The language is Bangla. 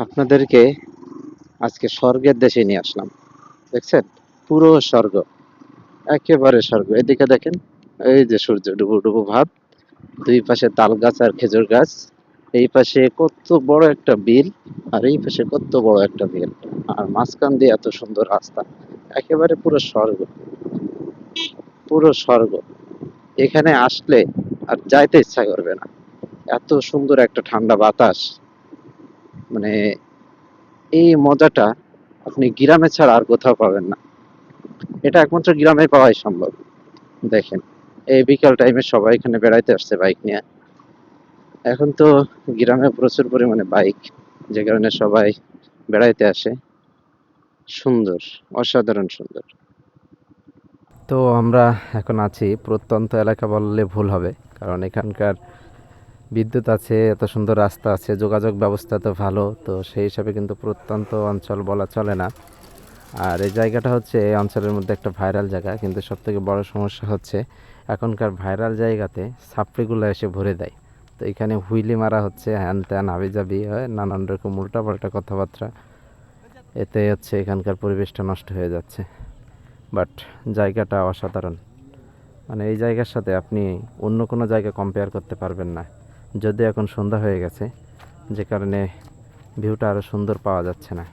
আপনাদেরকে আজকে স্বর্গের দেশে নিয়ে আসলাম। দেখছেন? পুরো স্বর্গ, একেবারে স্বর্গ। এদিকে দেখেন, এই যে সূর্য ডুবো ডুবো ভাব, দুই পাশে তাল গাছ আর খেজুর গাছ, এই পাশে কত বড় একটা বিল, আর এই পাশে কত বড় একটা বিল, আর মাঝখান দিয়ে এত সুন্দর রাস্তা। একেবারে পুরো স্বর্গ, পুরো স্বর্গ। এখানে আসলে আর যাইতে ইচ্ছা করবে না, এত সুন্দর একটা ঠান্ডা বাতাস। মানে এই মজাটা আপনি গ্রামে ছাড়া আর কোথাও পাবেন না। এটা একমাত্র গ্রামে পাওয়াই সম্ভব। দেখেন, এই বিকাল টাইমে সবাই এখানে বেড়াইতে আসছে বাইক নিয়ে। এখন তো গ্রামে প্রচুর পরিমাণে বাইক, যে কারণে সবাই বেড়াইতে আসে। সুন্দর, অসাধারণ সুন্দর। তো আমরা এখন আছি প্রত্যন্ত এলাকা বললে ভুল হবে, কারণ এখানকার বিদ্যুৎ আছে, এত সুন্দর রাস্তা আছে, যোগাযোগ ব্যবস্থা তো ভালো, তো সেই হিসাবে কিন্তু প্রত্যন্ত অঞ্চল বলা চলে না। আর এই জায়গাটা হচ্ছে এই অঞ্চলের মধ্যে একটা ভাইরাল জায়গা, কিন্তু সবথেকে বড় সমস্যা হচ্ছে এখনকার ভাইরাল জায়গাতে সাপড়িগুলো এসে ভরে দেয়। তো এখানে হুইলি মারা হচ্ছে, হ্যান ত্যান হাবিজাবি হয়, নানান রকম উল্টাপাল্টা কথাবার্তা। এতে হচ্ছে এখানকার পরিবেশটা নষ্ট হয়ে যাচ্ছে। বাট জায়গাটা অসাধারণ। মানে এই জায়গার সাথে আপনি অন্য কোনো জায়গা কম্পেয়ার করতে পারবেন না। যদিও এখন সন্ধ্যা হয়ে গেছে, যে কারণে ভিউটা আরও সুন্দর পাওয়া যাচ্ছে না।